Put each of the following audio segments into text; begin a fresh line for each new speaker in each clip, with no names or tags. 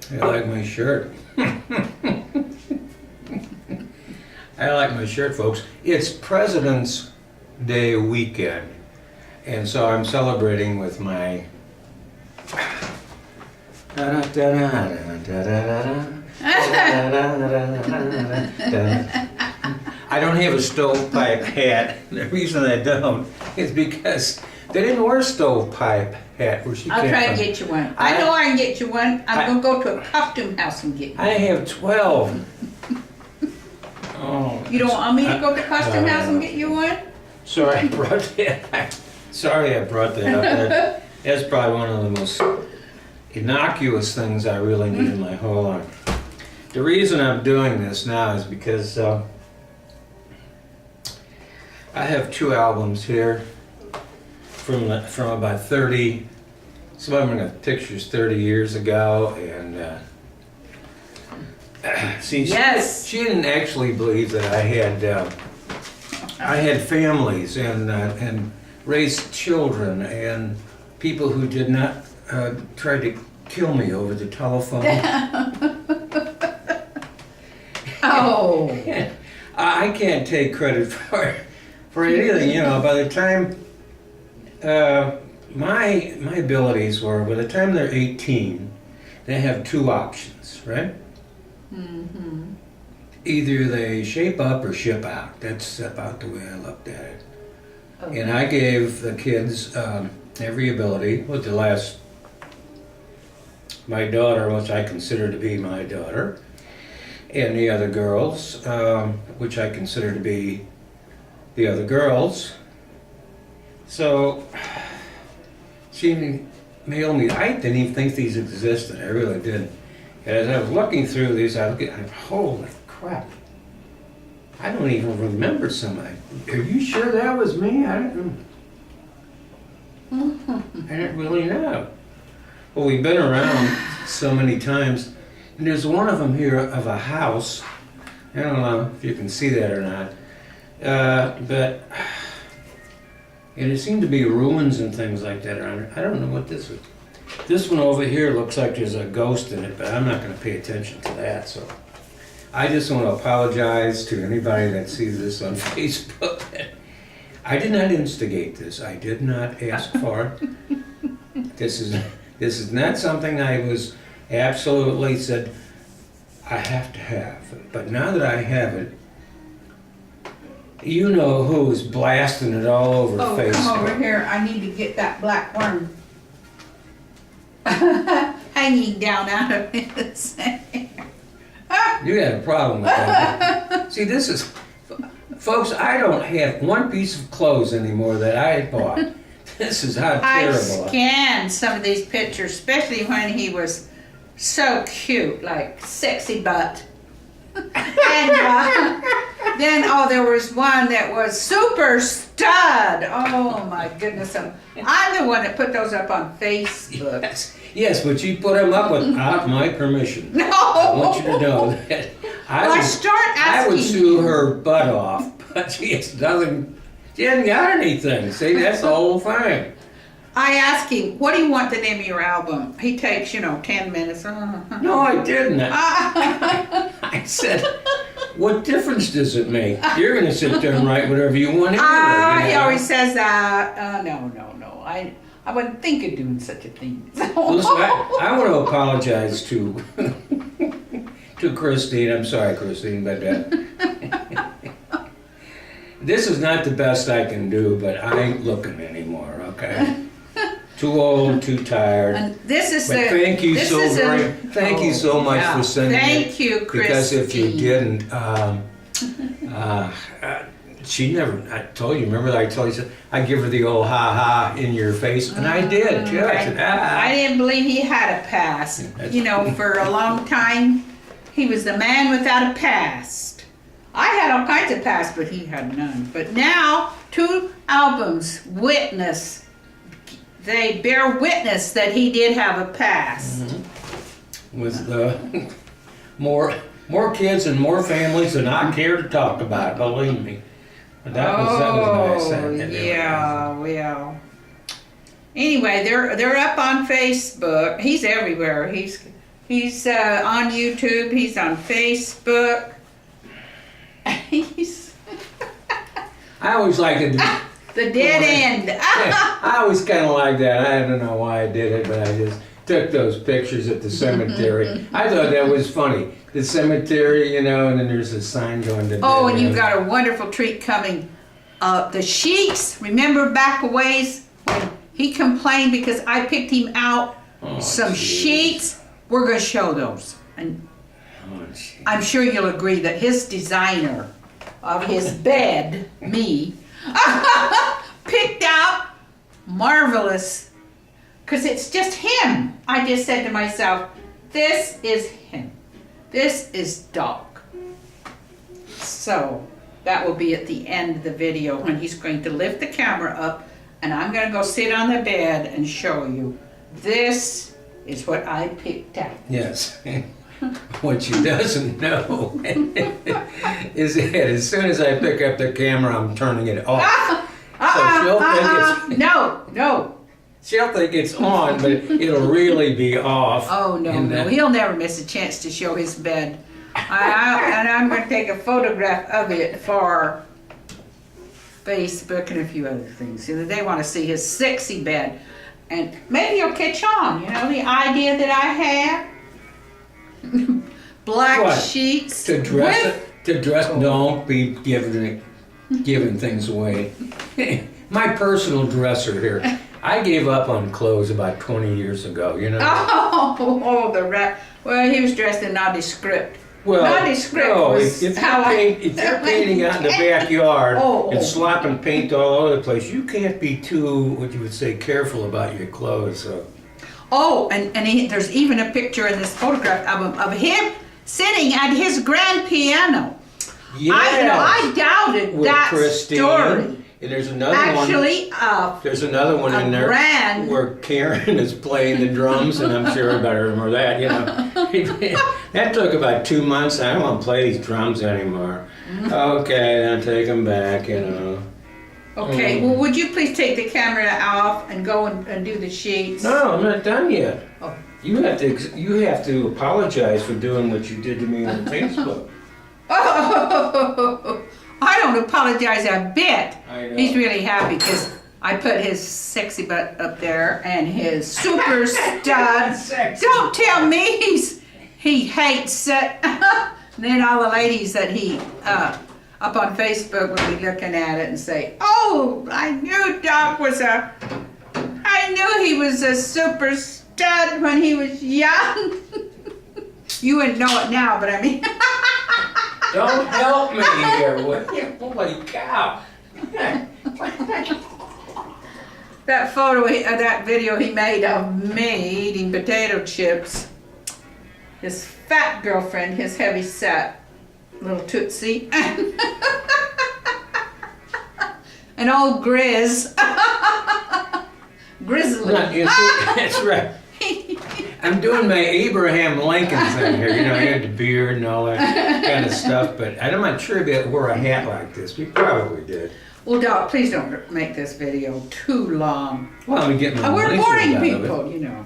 I like my shirt. I like my shirt, folks. It's President's Day weekend, and so I'm celebrating with my I don't have a stovepipe hat. The reason I don't is because they didn't wear a stovepipe hat where she
I'll
came
try
from.
and get you one. I know I can get you one. I'm going to go to a costume house and get you.
I have 12. Oh.
You don't want me to go to the costume house and get you one?
Sorry I brought that. Sorry I brought that up. That's probably one of the most innocuous things I really need in my whole life. The reason I'm doing this now is because I have 2 albums here from about 30. Some of them are pictures 30 years ago, and see,
Yes.
she didn't actually believe that I had families and raised children and people who did not try to kill me over the telephone.
Oh.
I can't take credit for anything, you know. By the time my abilities were, by the time they're 18, they have 2 options, right?
Mm-hmm.
Either they shape up or ship out. That's about the way I looked at it.
Okay.
And I gave the kids every ability, with the last, my daughter, which I consider to be my daughter, and the other girls, which I consider to be the other girls. So she mailed me. I didn't even think these existed. I really didn't. And as I was looking through these, I was getting, holy crap! I don't even remember some. Are you sure that was me? I didn't really know. Well, we've been around so many times. And there's one of them here of a house. I don't know if you can see that or not. But and it seemed to be ruins and things like that around it. I don't know what this is. This one over here looks like there's a ghost in it, but I'm not going to pay attention to that. So I just want to apologize to anybody that sees this on Facebook. I did not instigate this. I did not ask for it. This is not something I was absolutely said I have to have. But now that I have it, you know who's blasting it all over Facebook.
Come over here. I need to get that black worm hanging down out of his.
You had a problem with that. See, this is, folks, I don't have one piece of clothes anymore that I bought. This is how
I
terrible.
scanned some of these pictures, especially when he was so cute, like sexy butt. And then, there was one that was super stud. Oh my goodness. I'm the one that put those up on Facebook.
Yes, but you put them up without my permission.
No.
I want you to know that I would sue her butt off, but she hasn't got anything. See, that's the whole thing.
I asked him, what do you want the name of your album? He takes, 10 minutes.
No, I didn't. I said, what difference does it make? You're going to sit there and write whatever you want anyway.
He always says that. No. I wouldn't think of doing such a thing.
Listen, I want to apologize to Christine. I'm sorry, Christine, but this is not the best I can do, but I ain't looking anymore, okay? Too old, too tired.
And this is
but thank you so much for sending it.
Thank you, Christine.
Because if you didn't, she never, I told you, remember I told you, I give her the old ha-ha in your face, and I did, too. I said,
I didn't believe he had a past. For a long time, he was the man without a past. I had all kinds of past, but he had none. But now, 2 albums they bear witness that he did have a past.
Mm-hmm. With more kids and more families than I care to talk about, believe me. But that was nice.
Well. Anyway, they're up on Facebook. He's everywhere. He's on YouTube. He's on Facebook. He's
I always liked it.
the dead end.
I always kind of like that. I don't know why I did it, but I just took those pictures at the cemetery. I thought that was funny. The cemetery, you know, and then there's a sign going to.
Oh, and you've got a wonderful treat coming. The sheets. Remember back a ways when he complained because I picked him out some sheets. We're going to show those, and I'm sure you'll agree that his designer of his bed, me, picked out marvelous, because it's just him. I just said to myself, this is him. This is Doc. So that will be at the end of the video when he's going to lift the camera up, and I'm going to go sit on the bed and show you. This is what I picked out.
Yes. What she doesn't know is that as soon as I pick up the camera, I'm turning it off. So she'll think it's
no.
She'll think it's on, but it'll really be off.
Oh no, he'll never miss a chance to show his bed. And I'm going to take a photograph of it for Facebook and a few other things. You know, they want to see his sexy bed, and maybe you'll catch on. You know, the idea that I have. Black
What?
sheets
To dress. Don't be giving things away. My personal dresser here. I gave up on clothes about 20 years ago. You know.
Well, he was dressed in nondescript.
Well,
Nondescript
no,
was
if
how
you're painting out in the backyard
Oh.
and slopping paint all over the place, you can't be too, what you would say, careful about your clothes. So.
Oh, and there's even a picture in this photograph of him sitting at his grand piano.
Yeah.
I doubted
With
that
Christine.
story.
And there's another one.
Actually,
There's another one in there
grand.
where Karen is playing the drums, and I'm sure everybody remember that. You know, that took about 2 months. I don't want to play these drums anymore. Okay, then take them back. You know.
Okay, well, would you please take the camera off and go and do the sheets?
No, I'm not done yet.
Oh.
You have to apologize for doing what you did to me on Facebook.
Oh, I don't apologize a bit.
I know.
He's really happy because I put his sexy butt up there and his super stud.
Sexy.
Don't tell me he hates it. And then all the ladies that he up on Facebook will be looking at it and say, "Oh, I knew Doc was I knew he was a super stud when he was young." You wouldn't know it now, but I mean.
Don't help me here, would you? Holy cow!
That photo, that video he made of me eating potato chips. His fat girlfriend, his heavy set little tootsie. An old Grizzly.
That's right. I'm doing my Abraham Lincoln thing here. You know, I had the beard and all that kind of stuff, but I'm not sure if I wore a hat like this. We probably did.
Well, Doc, please don't make this video too long.
Well, I'm getting my
We're
money's
boring
worth out of
people,
it.
you know.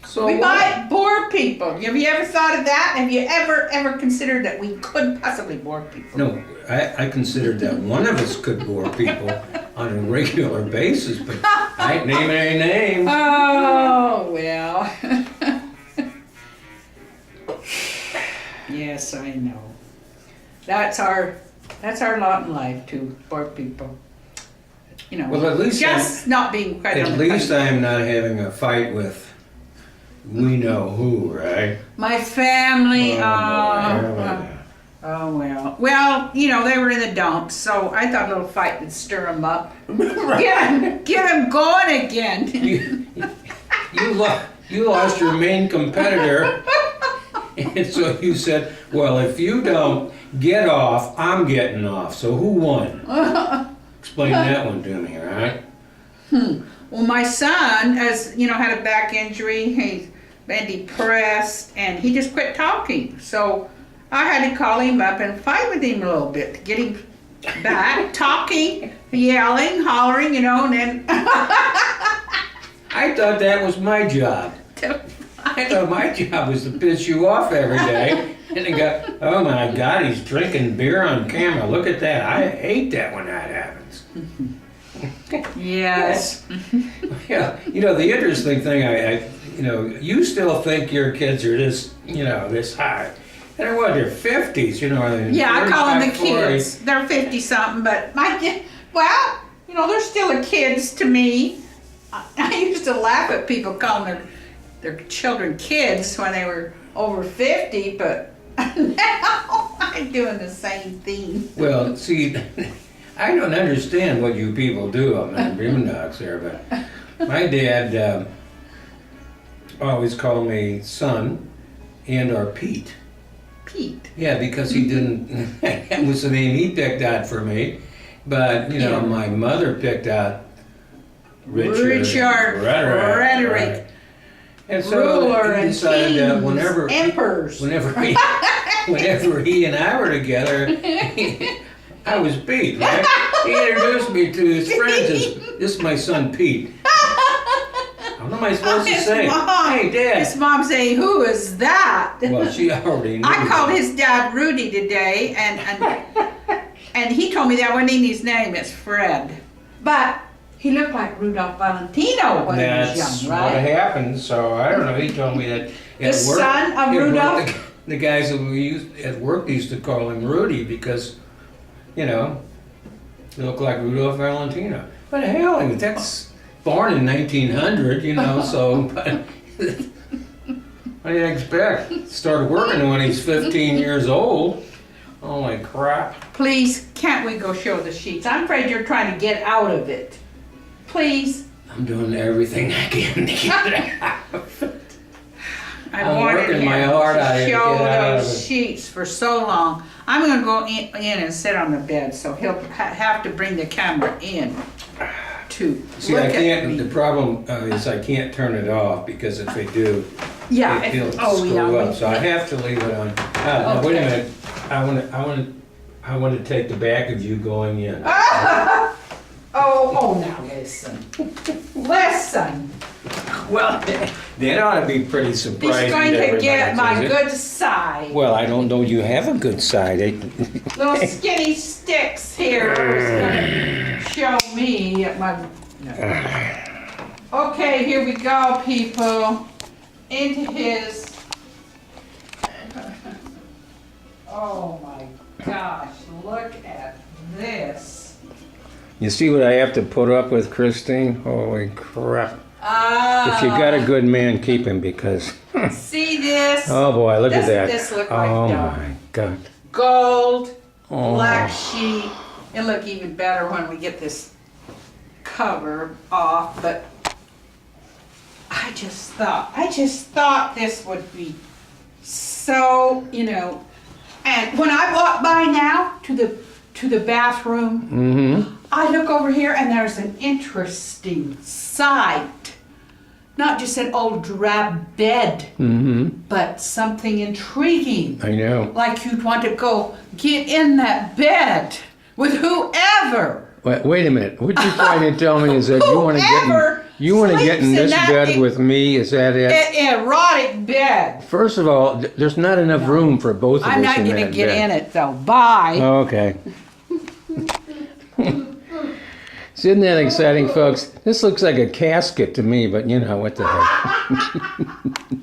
So
We
what?
might bore people. Have you ever thought of that? Have you ever considered that we could possibly bore people?
No, I considered that one of us could bore people on a regular basis, but I ain't naming any names.
Oh, well. Yes, I know. That's our lot in life, to bore people. You know,
Well, at least
just not being quite on
At
the
least
country.
I'm not having a fight with we know who, right?
My family,
boy.
oh well. Well, you know, they were in the dumps, so I thought a little fight would stir them up. Get them going again.
You lost your main competitor, and so you said, well, if you don't get off, I'm getting off. So who won? Explain that one to me, all right?
Well, my son, as you know, had a back injury. He's been depressed, and he just quit talking. So I had to call him up and fight with him a little bit to get him back talking, yelling, hollering, you know, and then
I thought that was my job. I thought my job was to piss you off every day. And they go, oh my God, he's drinking beer on camera. Look at that. I hate that when that happens.
Yes.
Yeah, you know, the interesting thing, you still think your kids are this, this high. And what, they're 50s,
Yeah, I call them the
35, 40.
kids. They're 50-something, but they're still kids to me. I used to laugh at people calling their children kids when they were over 50, but now I'm doing the same thing.
Well, see, I don't understand what you people do up in the Boondocks there, but my dad always called me son and or Pete.
Pete.
Yeah, because he didn't, that was the name he picked out for me. But, my mother picked out Richard Rhetoric. Right. And so
Ruler
he
and
decided that
kings,
whenever he and I were together, I was Pete, right? He introduced me to his friends as, this is my son Pete. What am I supposed to say? Hey, Dad.
His mom saying, who is that?
Well, she already knew.
I called his dad Rudy today, and he told me that wasn't even his name. It's Fred. But he looked like Rudolph Valentino when he was young, right?
That's what happened. So I don't know. He told me that
The son of Rudolph?
The guys that we used at work used to call him Rudy because, he looked like Rudolph Valentino. But hell, that's born in 1900, so what do you expect? Started working when he's 15 years old. Holy crap.
Please, can't we go show the sheets? I'm afraid you're trying to get out of it. Please.
I'm doing everything I can to get out of it.
I'm working
my heart out
to
here to
show
get out of
those
it.
sheets for so long. I'm going to go in and sit on the bed, so he'll have to bring the camera in to
See,
look
I
at
can't.
me.
The problem is I can't turn it off because if I do,
Yeah.
it'll screw up. So I have to leave it on. Now, wait a minute. I want to take the back of you going in.
Oh, now listen. Listen.
Well, that ought to be pretty
He's
surprising.
going to get my
isn't it?
good side.
Well, I don't know. You have a good side.
Little skinny sticks here is going to show me my... No. Okay, here we go, people. Into his... Oh my gosh, look at this.
You see what I have to put up with, Christine? Holy crap. If you got a good man, keep him because...
See this?
Oh boy, look at that.
This look like
oh
dog.
my God.
Gold,
Oh.
black sheet. It'll look even better when we get this cover off, but I just thought this would be so, and when I walk by now to the bathroom, I look over here and there's an interesting sight. Not just an old drab bed, but something intriguing.
I know.
Like you'd want to go get in that bed with whoever.
Wait a minute. What you're trying to tell me is that you want to get in this bed with me? Is that it?
An erotic bed.
First of all, there's not enough room for both of us
I'm
in
not
that
going to get
bed.
in it though. Bye.
Okay. Isn't that exciting, folks? This looks like a casket to me, but what the heck.